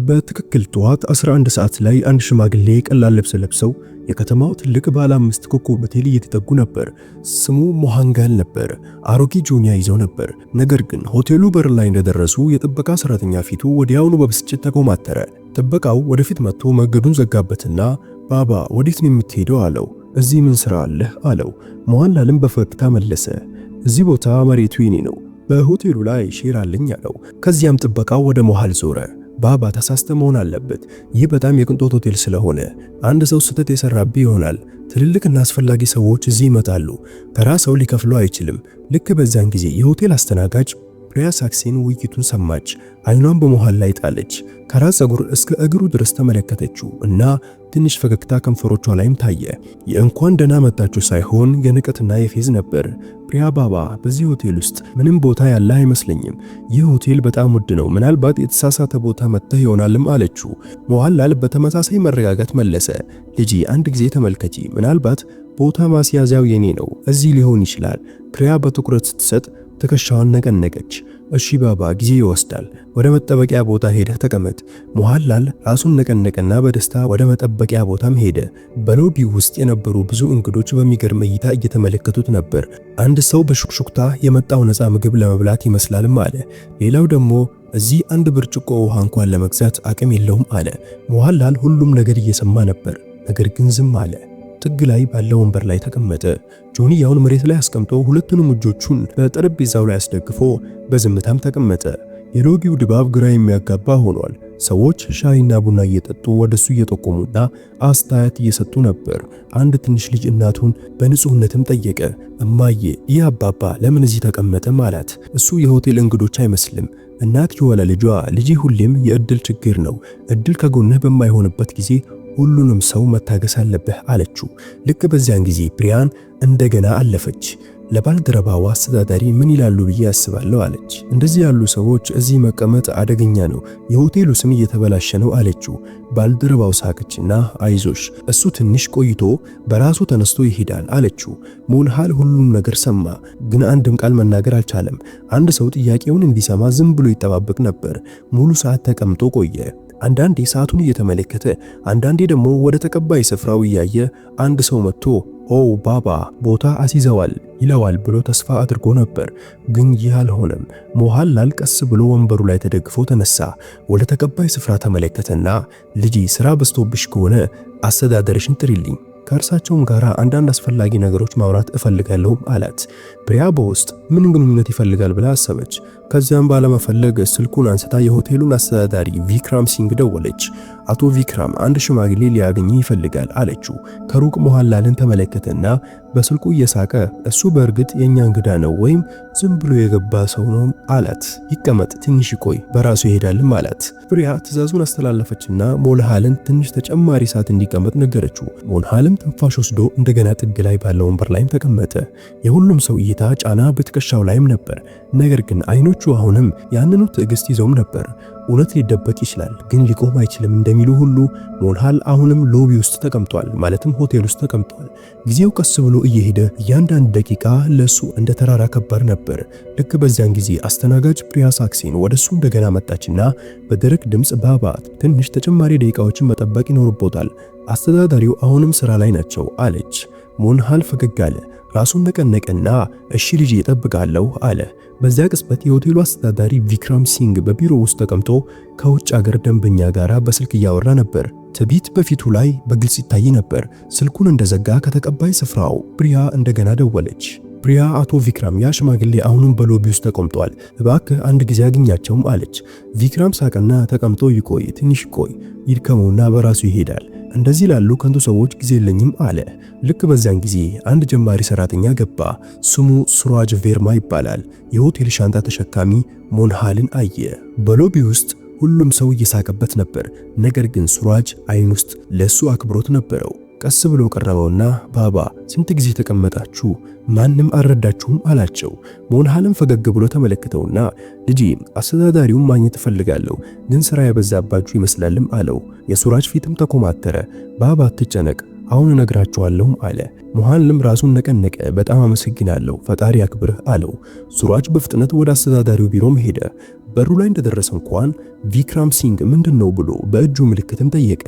በትክክል ጠዋት 11 ሰዓት ላይ አንድ ሽማግሌ ቀላል ልብስ ለብሰው የከተማው ትልቅ ባለ 5 ኮከብ ሆቴል እየተጠጉ ነበር። ስሙ ሞሃንጋል ነበር። አሮጌ ጆንያ ይዘው ነበር። ነገር ግን ሆቴሉ በር ላይ እንደደረሱ የጥበቃ ሰራተኛ ፊቱ ወዲያውኑ በብስጭት ተኮማተረ። ጥበቃው ወደፊት መጥቶ መንገዱን ዘጋበትና ባባ ወዴት ነው የምትሄደው አለው። እዚህ ምን ስራ አለህ አለው። ሞሃንላልም በፈገግታ መለሰ። እዚህ ቦታ መሬቱ የኔ ነው፣ በሆቴሉ ላይ ሼር አለኝ አለው። ከዚያም ጥበቃው ወደ ሞሃል ዞረ። ባባ ተሳስተ መሆን አለበት። ይህ በጣም የቅንጦት ሆቴል ስለሆነ አንድ ሰው ስህተት የሰራብህ ይሆናል። ትልልቅና አስፈላጊ ሰዎች እዚህ ይመጣሉ። ተራ ሰው ሊከፍለው አይችልም። ልክ በዛን ጊዜ የሆቴል አስተናጋጅ ፕሪያ ሳክሴን ውይይቱን ሰማች። አይኗን በሞሃል ላይ ጣለች። ከራስ ፀጉር እስከ እግሩ ድረስ ተመለከተችው እና ትንሽ ፈገግታ ከንፈሮቿ ላይም ታየ። የእንኳን ደህና መጣችሁ ሳይሆን የንቀትና የፌዝ ነበር። ፕሪያ ባባ በዚህ ሆቴል ውስጥ ምንም ቦታ ያለ አይመስለኝም። ይህ ሆቴል በጣም ውድ ነው። ምናልባት የተሳሳተ ቦታ መጥተህ ይሆናልም አለችው። ሞሃንላል በተመሳሳይ መረጋጋት መለሰ። ልጄ አንድ ጊዜ ተመልከቺ፣ ምናልባት ቦታ ማስያዣው የኔ ነው፣ እዚህ ሊሆን ይችላል። ፕሪያ በትኩረት ስትሰጥ ትከሻዋን ነቀነቀች። እሺ ባባ ጊዜ ይወስዳል፣ ወደ መጠበቂያ ቦታ ሄደህ ተቀመጥ። ሞሃንላል ራሱን ነቀነቀና በደስታ ወደ መጠበቂያ ቦታም ሄደ። በሎቢው ውስጥ የነበሩ ብዙ እንግዶች በሚገርም እይታ እየተመለከቱት ነበር። አንድ ሰው በሹክሹክታ የመጣው ነፃ ምግብ ለመብላት ይመስላልም አለ። ሌላው ደግሞ እዚህ አንድ ብርጭቆ ውሃ እንኳን ለመግዛት አቅም የለውም አለ። ሞሃንላል ሁሉም ነገር እየሰማ ነበር፣ ነገር ግን ዝም አለ። ጥግ ላይ ባለው ወንበር ላይ ተቀመጠ። ጆንያውን መሬት ላይ አስቀምጦ ሁለቱንም እጆቹን በጠረጴዛው ላይ አስደግፎ በዝምታም ተቀመጠ። የሎቢው ድባብ ግራ የሚያጋባ ሆኗል። ሰዎች ሻይና ቡና እየጠጡ ወደሱ እየጠቆሙና አስተያየት እየሰጡ ነበር። አንድ ትንሽ ልጅ እናቱን በንጹህነትም ጠየቀ። እማዬ ይህ አባባ ለምን እዚህ ተቀመጠም አላት። እሱ የሆቴል እንግዶች አይመስልም። እናትየው ለልጇ ልጅ ሁሌም የእድል ችግር ነው፣ እድል ከጎንህ በማይሆንበት ጊዜ ሁሉንም ሰው መታገስ አለብህ አለችው። ልክ በዚያን ጊዜ ፕሪያን እንደገና አለፈች። ለባልደረባዋ አስተዳዳሪ ምን ይላሉ ብዬ አስባለሁ አለች። እንደዚህ ያሉ ሰዎች እዚህ መቀመጥ አደገኛ ነው፣ የሆቴሉ ስም እየተበላሸ ነው አለችው። ባልደረባው ሳቀችና አይዞሽ እሱ ትንሽ ቆይቶ በራሱ ተነስቶ ይሄዳል አለችው። ሞንሃል ሁሉም ነገር ሰማ፣ ግን አንድም ቃል መናገር አልቻለም። አንድ ሰው ጥያቄውን እንዲሰማ ዝም ብሎ ይጠባበቅ ነበር። ሙሉ ሰዓት ተቀምጦ ቆየ። አንዳንዴ ሰዓቱን እየተመለከተ አንዳንዴ ደግሞ ወደ ተቀባይ ስፍራው እያየ አንድ ሰው መጥቶ ኦ ባባ ቦታ አስይዘዋል ይለዋል ብሎ ተስፋ አድርጎ ነበር። ግን ይህ አልሆነም። ሞሃንላል ቀስ ብሎ ወንበሩ ላይ ተደግፎ ተነሳ። ወደ ተቀባይ ስፍራ ተመለከተና ልጅ ስራ በዝቶብሽ ከሆነ አስተዳደርሽን ጥሪልኝ፣ ከእርሳቸውም ጋር አንዳንድ አስፈላጊ ነገሮች ማውራት እፈልጋለሁ አላት። ፕሪያ በውስጥ ምን ግንኙነት ይፈልጋል ብላ አሰበች። ከዚያም ባለመፈለግ ስልኩን አንስታ የሆቴሉን አስተዳዳሪ ቪክራም ሲንግ ደወለች። አቶ ቪክራም አንድ ሽማግሌ ሊያገኝ ይፈልጋል አለችው። ከሩቅ ሞሃንላልን ተመለከተና በስልኩ እየሳቀ እሱ በእርግጥ የኛ እንግዳ ነው ወይም ዝም ብሎ የገባ ሰው ነው አላት። ይቀመጥ፣ ትንሽ ይቆይ፣ በራሱ ይሄዳልም አላት። ፕሪያ ትዕዛዙን አስተላለፈችና ሞንሃልን ትንሽ ተጨማሪ ሰዓት እንዲቀመጥ ነገረችው። ሞንሃልም ትንፋሽ ወስዶ እንደገና ጥግ ላይ ባለው ወንበር ላይም ተቀመጠ። የሁሉም ሰው እይታ ጫና በትከሻው ላይም ነበር። ነገር ግን አይኖቹ አሁንም ያንኑ ትዕግስት ይዘውም ነበር። እውነት ሊደበቅ ይችላል ግን ሊቆም አይችልም እንደሚሉ ሁሉ ሞንሃል አሁንም ሎቢ ውስጥ ተቀምጧል፣ ማለትም ሆቴል ውስጥ ተቀምጧል። ጊዜው ቀስ ብሎ እየሄደ እያንዳንዱ ደቂቃ ለሱ እንደ ተራራ ከባድ ነበር። ልክ በዚያን ጊዜ አስተናጋጅ ፕሪያ ሳክሴን ወደሱ እንደገና መጣችና በደረቅ ድምጽ ባባ ትንሽ ተጨማሪ ደቂቃዎችን መጠበቅ ይኖርቦታል፣ አስተዳዳሪው አሁንም ስራ ላይ ናቸው አለች። ሞንሃል ፈገግ አለ። ራሱን ነቀነቀና እሺ ልጅ እጠብቃለሁ አለ። በዚያ ቅጽበት የሆቴሉ አስተዳዳሪ ቪክራም ሲንግ በቢሮ ውስጥ ተቀምጦ ከውጭ ሀገር ደንበኛ ጋር በስልክ እያወራ ነበር። ትዕቢት በፊቱ ላይ በግልጽ ይታይ ነበር። ስልኩን እንደዘጋ ከተቀባይ ስፍራው ፕሪያ እንደገና ደወለች። ፕሪያ አቶ ቪክራም ያ ሽማግሌ አሁንም በሎቢ ውስጥ ተቀምጧል፣ እባክህ አንድ ጊዜ አግኛቸውም አለች። ቪክራም ሳቀና ተቀምጦ ይቆይ፣ ትንሽ ቆይ፣ ይድከመውና በራሱ ይሄዳል። እንደዚህ ላሉ ከንቱ ሰዎች ጊዜ የለኝም አለ። ልክ በዚያን ጊዜ አንድ ጀማሪ ሰራተኛ ገባ። ስሙ ሱራጅ ቬርማ ይባላል። የሆቴል ሻንጣ ተሸካሚ ሞንሃልን አየ። በሎቢ ውስጥ ሁሉም ሰው እየሳቀበት ነበር። ነገር ግን ሱራጅ አይን ውስጥ ለሱ አክብሮት ነበረው። ቀስ ብሎ ቀረበውና ባባ ስንት ጊዜ ተቀመጣችሁ? ማንም አልረዳችሁም አላቸው። ሞንሃልም ፈገግ ብሎ ተመለከተውና ልጄ አስተዳዳሪውን ማግኘት እፈልጋለሁ፣ ግን ስራ የበዛባችሁ ይመስላልም አለው። የሱራጅ ፊትም ተኮማተረ። ባባ አትጨነቅ፣ አሁን እነግራችኋለሁ አለ። ሞንሃልም ራሱን ነቀነቀ። በጣም አመሰግናለሁ፣ ፈጣሪ ያክብርህ አለው። ሱራጅ በፍጥነት ወደ አስተዳዳሪው ቢሮም ሄደ። በሩ ላይ እንደደረሰ እንኳን ቪክራም ሲንግ ምንድነው ብሎ በእጁ ምልክትም ጠየቀ።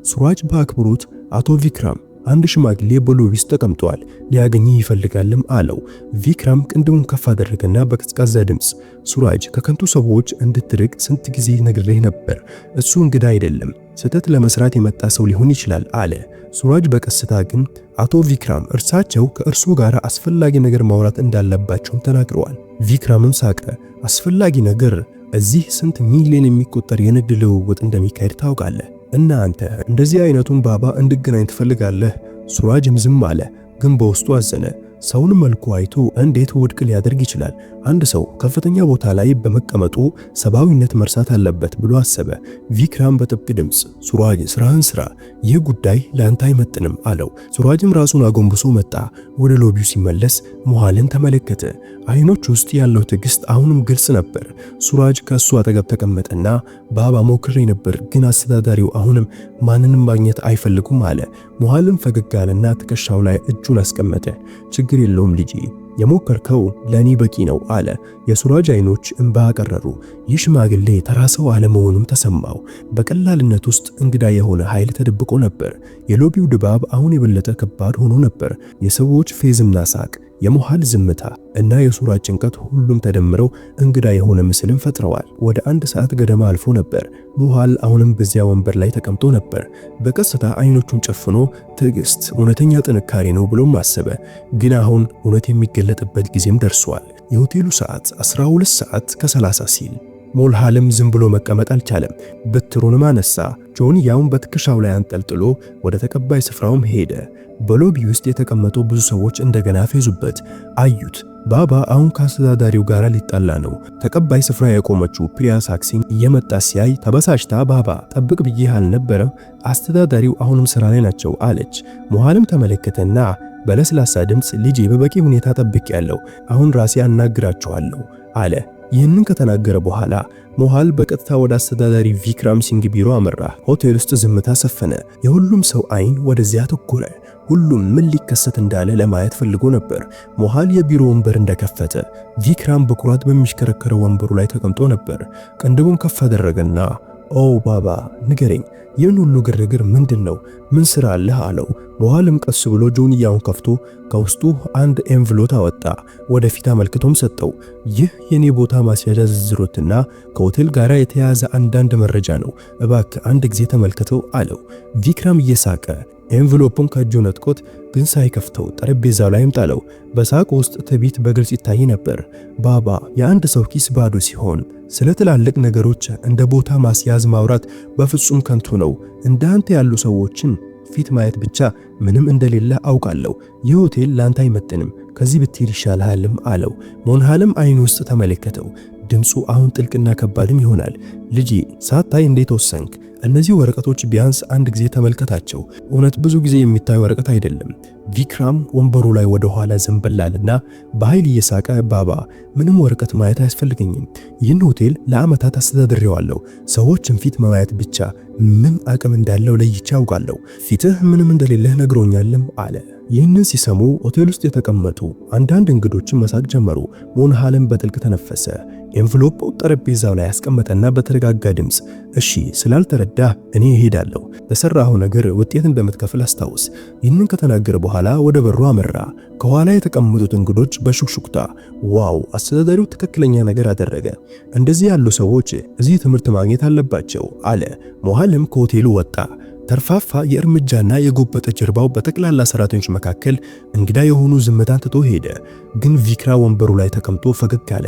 ሱራጅ በአክብሮት አቶ ቪክራም አንድ ሽማግሌ በሎቢ ውስጥ ተቀምጧል፣ ሊያገኝህ ይፈልጋልም አለው። ቪክራም ቅንድሙን ከፍ አደረገና በቀዝቃዛ ድምፅ ሱራጅ ከከንቱ ሰዎች እንድትርቅ ስንት ጊዜ ነግሬህ ነበር። እሱ እንግዳ አይደለም፣ ስህተት ለመስራት የመጣ ሰው ሊሆን ይችላል አለ። ሱራጅ በቀስታ ግን አቶ ቪክራም እርሳቸው ከእርሱ ጋር አስፈላጊ ነገር ማውራት እንዳለባቸውም ተናግረዋል። ቪክራምም ሳቀ። አስፈላጊ ነገር? እዚህ ስንት ሚሊዮን የሚቆጠር የንግድ ልውውጥ እንደሚካሄድ ታውቃለህ እና አንተ እንደዚህ አይነቱን ባባ እንድገናኝ ትፈልጋለህ? ሱራጅም ዝም አለ፣ ግን በውስጡ አዘነ። ሰውን መልኩ አይቶ እንዴት ውድቅ ሊያደርግ ይችላል? አንድ ሰው ከፍተኛ ቦታ ላይ በመቀመጡ ሰብአዊነት መርሳት አለበት ብሎ አሰበ። ቪክራም በጥብቅ ድምፅ ሱራጅ ስራህን ስራ፣ ይህ ጉዳይ ለአንተ አይመጥንም አለው። ሱራጅም ራሱን አጎንብሶ መጣ። ወደ ሎቢው ሲመለስ ሞሃልን ተመለከተ። አይኖች ውስጥ ያለው ትዕግስት አሁንም ግልጽ ነበር። ሱራጅ ከእሱ አጠገብ ተቀመጠና ባባ ሞክሬ ነበር፣ ግን አስተዳዳሪው አሁንም ማንንም ማግኘት አይፈልጉም አለ። ሞሃልም ፈገግ አለና ትከሻው ላይ እጁን አስቀመጠ። ችግር የለውም ልጄ፣ የሞከርከው ለኔ በቂ ነው አለ። የሱራጅ አይኖች እንባ አቀረሩ። ይህ ሽማግሌ ተራ ሰው አለመሆኑም ተሰማው። በቀላልነት ውስጥ እንግዳ የሆነ ኃይል ተደብቆ ነበር። የሎቢው ድባብ አሁን የበለጠ ከባድ ሆኖ ነበር። የሰዎች ፌዝና ሳቅ፣ የሞሃል ዝምታ እና የሱራጅ ጭንቀት ሁሉም ተደምረው እንግዳ የሆነ ምስልን ፈጥረዋል። ወደ 1 ሰዓት ገደማ አልፎ ነበር። ሞሃል አሁንም በዚያ ወንበር ላይ ተቀምጦ ነበር። በቀስታ አይኖቹን ጨፍኖ ትዕግስት እውነተኛ ጥንካሬ ነው ብሎም አሰበ። ግን አሁን እውነት የሚገለጥበት ጊዜም ደርሷል። የሆቴሉ ሰዓት 12 ሰዓት ከ30 ሲል ሞልሃልም ዝም ብሎ መቀመጥ አልቻለም። በትሩንም አነሳ። ጆንያውን በትከሻው ላይ አንጠልጥሎ ወደ ተቀባይ ስፍራውም ሄደ። በሎቢ ውስጥ የተቀመጡ ብዙ ሰዎች እንደገና ፈዙበት። አዩት። ባባ አሁን ከአስተዳዳሪው ጋር ሊጣላ ነው። ተቀባይ ስፍራ የቆመችው ፕሪያ ሳክሲን እየመጣ ሲያይ ተበሳጭታ ባባ ጠብቅ ብዬህ አልነበረም? አስተዳዳሪው አሁንም ስራ ላይ ናቸው አለች። ሞሃልም ተመለከተና በለስላሳ ድምፅ ልጄ በበቂ ሁኔታ ጠብቄያለሁ፣ አሁን ራሴ አናግራቸዋለሁ አለ። ይህንን ከተናገረ በኋላ ሞሃል በቀጥታ ወደ አስተዳዳሪ ቪክራም ሲንግ ቢሮ አመራ። ሆቴል ውስጥ ዝምታ ሰፈነ። የሁሉም ሰው አይን ወደዚያ ተኮረ። ሁሉም ምን ሊከሰት እንዳለ ለማየት ፈልጎ ነበር። ሞሃል የቢሮ ወንበር እንደከፈተ ቪክራም በኩራት በሚሽከረከረው ወንበሩ ላይ ተቀምጦ ነበር። ቅንድቡን ከፍ አደረገና ኦ ባባ ንገረኝ፣ ይህን ሁሉ ግርግር ምንድነው? ምን ስራ አለህ አለው። ሞሃልም ቀስ ብሎ ጆንያውን ከፍቶ ከውስጡ አንድ ኤንቭሎፕ አወጣ። ወደፊት አመልክቶም ሰጠው። ይህ የኔ ቦታ ማስያዣ ዝርዝሮትና ከሆቴል ጋር የተያያዘ አንዳንድ መረጃ ነው፣ እባክህ አንድ ጊዜ ተመልከተው አለው። ቪክራም እየሳቀ ኤንቭሎፑን ከእጁ ነጥቆት ግን ሳይከፍተው ጠረጴዛው ላይም ጣለው። በሳቅ ውስጥ ትዕቢት በግልጽ ይታይ ነበር። ባባ የአንድ ሰው ኪስ ባዶ ሲሆን ስለ ትላልቅ ነገሮች እንደ ቦታ ማስያዝ ማውራት በፍጹም ከንቱ ነው። እንደ አንተ ያሉ ሰዎችን ፊት ማየት ብቻ ምንም እንደሌለ አውቃለሁ። ይህ ሆቴል ላንተ አይመጥንም፣ ከዚህ ብትሄድ ይሻልሃልም አለው። ሞንሃልም አይኑ ውስጥ ተመለከተው። ድምፁ አሁን ጥልቅና ከባድም ይሆናል። ልጄ ሳታይ እንዴት ወሰንክ? እነዚህ ወረቀቶች ቢያንስ አንድ ጊዜ ተመልከታቸው። እውነት ብዙ ጊዜ የሚታይ ወረቀት አይደለም። ቪክራም ወንበሩ ላይ ወደ ኋላ ዘንበላልና በኃይል እየሳቀ ባባ ምንም ወረቀት ማየት አያስፈልገኝም። ይህን ሆቴል ለዓመታት አስተዳድሬዋለሁ። ሰዎችን ፊት ማየት ብቻ ምን አቅም እንዳለው ለይቼ አውቃለሁ። ፊትህ ምንም እንደሌለህ ነግሮኛልም አለ። ይህንን ሲሰሙ ሆቴል ውስጥ የተቀመጡ አንዳንድ እንግዶችን መሳቅ ጀመሩ። ሞንሃልም በጥልቅ ተነፈሰ። ኤንቭሎፑ ጠረጴዛው ላይ ያስቀመጠና በተረጋጋ ድምፅ እሺ ስላልተረዳ እኔ እሄዳለሁ፣ ለሰራው ነገር ውጤት እንደምትከፍል አስታውስ። ይህንን ከተናገረ በኋላ ወደ በሩ አመራ። ከኋላ የተቀመጡት እንግዶች በሹክሹክታ ዋው አስተዳዳሪው ትክክለኛ ነገር አደረገ፣ እንደዚህ ያሉ ሰዎች እዚህ ትምህርት ማግኘት አለባቸው አለ። ሞሃልም ከሆቴሉ ወጣ። ተርፋፋ የእርምጃና የጎበጠ ጀርባው በጠቅላላ ሰራተኞች መካከል እንግዳ የሆኑ ዝምታን ትቶ ሄደ። ግን ቪክራ ወንበሩ ላይ ተቀምጦ ፈገግ አለ።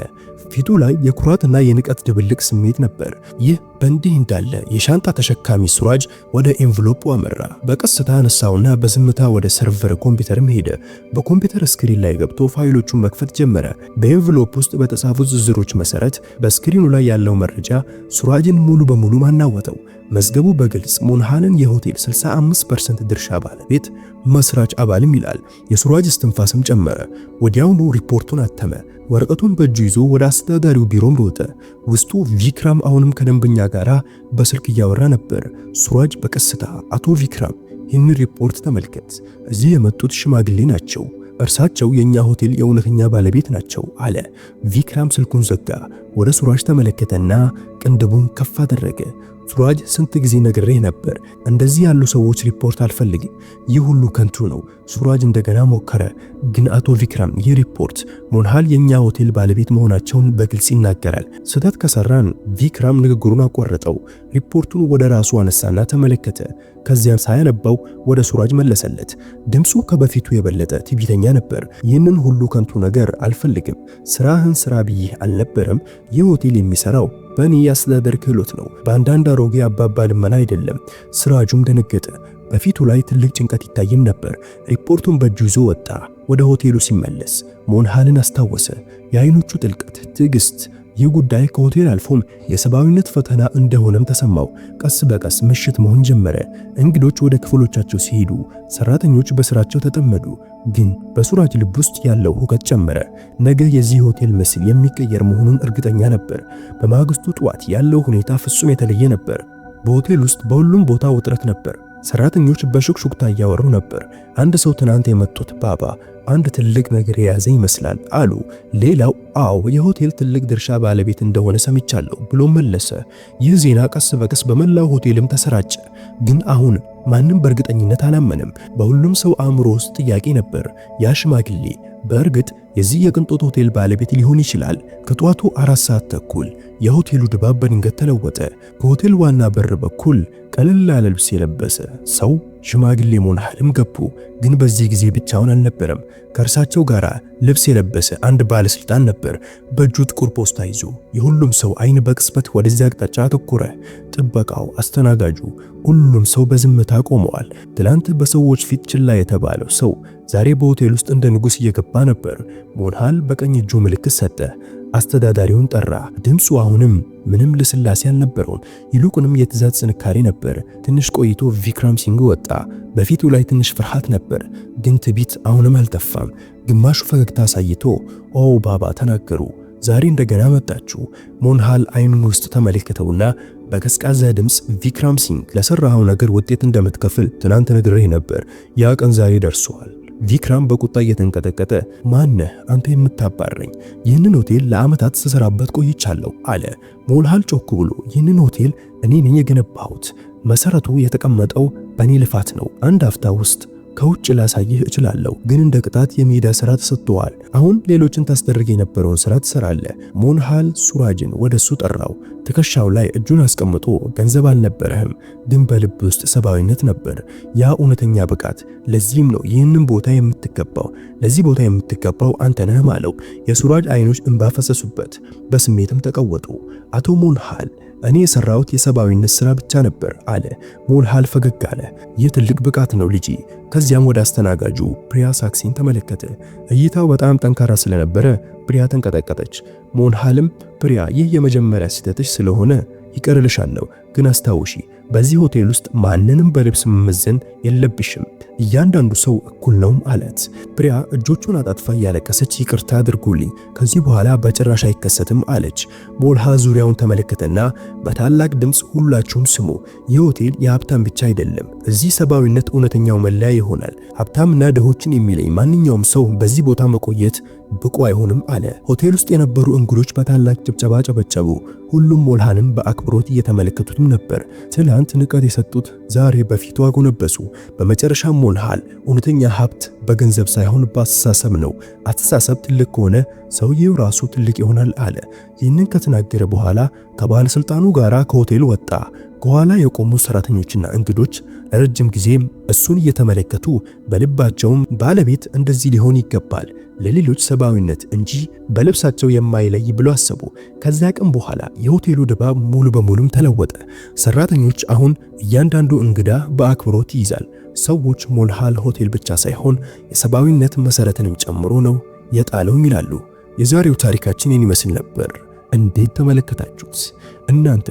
ፊቱ ላይ የኩራትና የንቀት ድብልቅ ስሜት ነበር። ይህ በእንዲህ እንዳለ የሻንጣ ተሸካሚ ሱራጅ ወደ ኤንቭሎፑ አመራ። በቀስታ አነሳውና በዝምታ ወደ ሰርቨር ኮምፒውተርም ሄደ። በኮምፒውተር ስክሪን ላይ ገብቶ ፋይሎቹን መክፈት ጀመረ። በኤንቭሎፕ ውስጥ በተጻፉት ዝርዝሮች መሰረት በስክሪኑ ላይ ያለው መረጃ ሱራጅን ሙሉ በሙሉ ማናወጠው። መዝገቡ በግልጽ ሞንሃልን የሆቴል 65% ድርሻ ባለቤት መስራች አባልም ይላል። የሱራጅ እስትንፋስም ጨመረ። ወዲያውኑ ሪፖርቱን አተመ። ወረቀቱን በእጁ ይዞ ወደ አስተዳዳሪው ቢሮም ሮጠ። ውስጡ ቪክራም አሁንም ከደንበኛ ጋር በስልክ እያወራ ነበር። ሱራጅ በቀስታ አቶ ቪክራም ይህን ሪፖርት ተመልከት፣ እዚህ የመጡት ሽማግሌ ናቸው። እርሳቸው የኛ ሆቴል የእውነተኛ ባለቤት ናቸው አለ። ቪክራም ስልኩን ዘጋ። ወደ ሱራጅ ተመለከተና ቅንድቡን ከፍ አደረገ። ሱራጅ ስንት ጊዜ ነግሬህ ነበር፣ እንደዚህ ያሉ ሰዎች ሪፖርት አልፈልግም። ይህ ሁሉ ከንቱ ነው። ሱራጅ እንደገና ሞከረ። ግን አቶ ቪክራም ይህ ሪፖርት ሞንሃል የኛ ሆቴል ባለቤት መሆናቸውን በግልጽ ይናገራል። ስህተት ከሰራን ቪክራም ንግግሩን አቋረጠው። ሪፖርቱን ወደ ራሱ አነሳና ተመለከተ። ከዚያም ሳያነባው ወደ ሱራጅ መለሰለት። ድምፁ ከበፊቱ የበለጠ ትዕቢተኛ ነበር። ይህንን ሁሉ ከንቱ ነገር አልፈልግም። ስራህን ስራ ብዬህ አልነበረም? ይህ ሆቴል የሚሰራው በእኔ የአስተዳደር ክህሎት ነው፣ በአንዳንድ አሮጌ አባባ ልመና አይደለም። ሱራጁም ደነገጠ። በፊቱ ላይ ትልቅ ጭንቀት ይታይም ነበር። ሪፖርቱን በእጁ ይዞ ወጣ። ወደ ሆቴሉ ሲመለስ ሞንሃልን አስታወሰ። የአይኖቹ ጥልቀት፣ ትዕግስት። ይህ ጉዳይ ከሆቴል አልፎም የሰብአዊነት ፈተና እንደሆነም ተሰማው። ቀስ በቀስ ምሽት መሆን ጀመረ። እንግዶች ወደ ክፍሎቻቸው ሲሄዱ፣ ሰራተኞች በስራቸው ተጠመዱ። ግን በሱራጅ ልብ ውስጥ ያለው ሁከት ጨመረ። ነገ የዚህ ሆቴል ምስል የሚቀየር መሆኑን እርግጠኛ ነበር። በማግስቱ ጠዋት ያለው ሁኔታ ፍጹም የተለየ ነበር። በሆቴል ውስጥ በሁሉም ቦታ ውጥረት ነበር። ሰራተኞች በሹክሹክታ እያወሩ ነበር። አንድ ሰው ትናንት የመጡት ባባ አንድ ትልቅ ነገር የያዘ ይመስላል አሉ። ሌላው አዎ የሆቴል ትልቅ ድርሻ ባለቤት እንደሆነ ሰምቻለሁ ብሎ መለሰ። ይህ ዜና ቀስ በቀስ በመላው ሆቴልም ተሰራጨ። ግን አሁን ማንም በእርግጠኝነት አላመነም። በሁሉም ሰው አእምሮ ውስጥ ጥያቄ ነበር። ያ ሽማግሌ በእርግጥ የዚህ የቅንጦት ሆቴል ባለቤት ሊሆን ይችላል? ከጧቱ 4 ሰዓት ተኩል የሆቴሉ ድባብ በድንገት ተለወጠ። ከሆቴል ዋና በር በኩል ቀለል ያለ ልብስ የለበሰ ሰው ሽማግሌ ሞንሃልም ገቡ። ግን በዚህ ጊዜ ብቻውን አልነበረም። ከእርሳቸው ጋር ልብስ የለበሰ አንድ ባለስልጣን ነበር። በእጁ ጥቁር ፖስታ ይዞ። የሁሉም ሰው አይን በቅጽበት ወደዚያ አቅጣጫ አተኮረ። ጥበቃው፣ አስተናጋጁ፣ ሁሉም ሰው በዝምታ ቆመዋል። ትላንት በሰዎች ፊት ችላ የተባለው ሰው ዛሬ በሆቴል ውስጥ እንደ ንጉሥ እየገባ ነበር። ሞንሃል በቀኝ እጁ ምልክት ሰጠ። አስተዳዳሪውን ጠራ። ድምፁ አሁንም ምንም ልስላሴ አልነበረውም፣ ይልቁንም የትዕዛዝ ጥንካሬ ነበር። ትንሽ ቆይቶ ቪክራም ሲንግ ወጣ። በፊቱ ላይ ትንሽ ፍርሃት ነበር፣ ግን ትዕቢት አሁንም አልጠፋም። ግማሹ ፈገግታ አሳይቶ ኦ ባባ ተናገሩ፣ ዛሬ እንደገና መጣችሁ። ሞንሃል አይኑን ውስጥ ተመለከተውና በቀዝቃዛ ድምፅ ቪክራም ሲንግ ለሰራው ነገር ውጤት እንደምትከፍል ትናንት ነግሬህ ነበር። ያ ቀን ዛሬ ደርሷል። ቪክራም በቁጣ እየተንቀጠቀጠ ማነህ አንተ የምታባረኝ? ይህንን ሆቴል ለዓመታት ስሰራበት ቆይቻለሁ አለ። ሞንሃል ጮክ ብሎ ይህንን ሆቴል እኔ ነኝ የገነባሁት። መሰረቱ የተቀመጠው በእኔ ልፋት ነው። አንድ አፍታ ውስጥ ከውጭ ላሳይህ እችላለሁ፣ ግን እንደ ቅጣት የሜዳ ስራ ተሰጥቷል። አሁን ሌሎችን ታስደርግ የነበረውን ስራ ትሰራለህ። ሞንሃል ሱራጅን ወደሱ ጠራው። ትከሻው ላይ እጁን አስቀምጦ ገንዘብ አልነበረህም፣ ግን በልብ ውስጥ ሰብአዊነት ነበር። ያ እውነተኛ ብቃት። ለዚህም ነው ይህንን ቦታ የምትገባው፣ ለዚህ ቦታ የምትገባው አንተ ነህ አለው። የሱራጅ አይኖች እንባ ፈሰሱበት፣ በስሜትም ተቀወጡ። አቶ ሞንሃል እኔ የሰራሁት የሰብአዊነት ስራ ብቻ ነበር አለ። ሞንሃል ፈገግ አለ። ይህ ትልቅ ብቃት ነው ልጄ። ከዚያም ወደ አስተናጋጁ ፕሪያ ሳክሲን ተመለከተ። እይታው በጣም ጠንካራ ስለነበረ ፕሪያ ተንቀጠቀጠች። ሞንሃልም ፕሪያ ይህ የመጀመሪያ ስህተትሽ ስለሆነ ይቀርልሻለሁ፣ ግን አስታውሺ በዚህ ሆቴል ውስጥ ማንንም በልብስ መመዘን የለብሽም። እያንዳንዱ ሰው እኩል ነው አላት። ፕሪያ እጆቹን አጣጥፋ እያለቀሰች ይቅርታ አድርጉልኝ፣ ከዚህ በኋላ በጭራሽ አይከሰትም አለች። ሞንሃል ዙሪያውን ተመለከተና በታላቅ ድምፅ ሁላችሁም ስሙ፣ ይህ ሆቴል የሀብታም ብቻ አይደለም። እዚህ ሰብአዊነት እውነተኛው መለያ ይሆናል። ሀብታምና ድሆችን የሚለይ ማንኛውም ሰው በዚህ ቦታ መቆየት ብቁ አይሆንም አለ። ሆቴል ውስጥ የነበሩ እንግዶች በታላቅ ጭብጨባ ጨበጨቡ። ሁሉም ሞንሃልን በአክብሮት እየተመለከቱትም ነበር። ትላንት ንቀት የሰጡት ዛሬ በፊቱ አጎነበሱ። በመጨረሻም ሞንሃል እውነተኛ ሀብት በገንዘብ ሳይሆን በአስተሳሰብ ነው። አስተሳሰብ ትልቅ ከሆነ ሰውየው ራሱ ትልቅ ይሆናል አለ። ይህንን ከተናገረ በኋላ ከባለስልጣኑ ጋር ከሆቴሉ ወጣ። ከኋላ የቆሙ ሰራተኞችና እንግዶች ረጅም ጊዜም እሱን እየተመለከቱ በልባቸውም ባለቤት እንደዚህ ሊሆን ይገባል፣ ለሌሎች ሰብአዊነት እንጂ በልብሳቸው የማይለይ ብሎ አሰቡ። ከዚያ ቀን በኋላ የሆቴሉ ድባብ ሙሉ በሙሉም ተለወጠ። ሰራተኞች አሁን እያንዳንዱ እንግዳ በአክብሮት ይይዛል። ሰዎች ሞንሃል ሆቴል ብቻ ሳይሆን የሰብአዊነት መሰረትንም ጨምሮ ነው የጣለውም ይላሉ። የዛሬው ታሪካችን ይመስል ነበር። እንዴት ተመለከታችሁት? እናንተ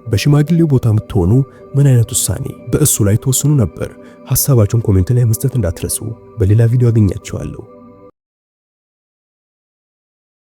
በሽማግሌው ቦታ የምትሆኑ ምን አይነት ውሳኔ በእሱ ላይ ተወስኑ ነበር? ሐሳባችሁን ኮሜንት ላይ መስጠት እንዳትረሱ። በሌላ ቪዲዮ አገኛችኋለሁ።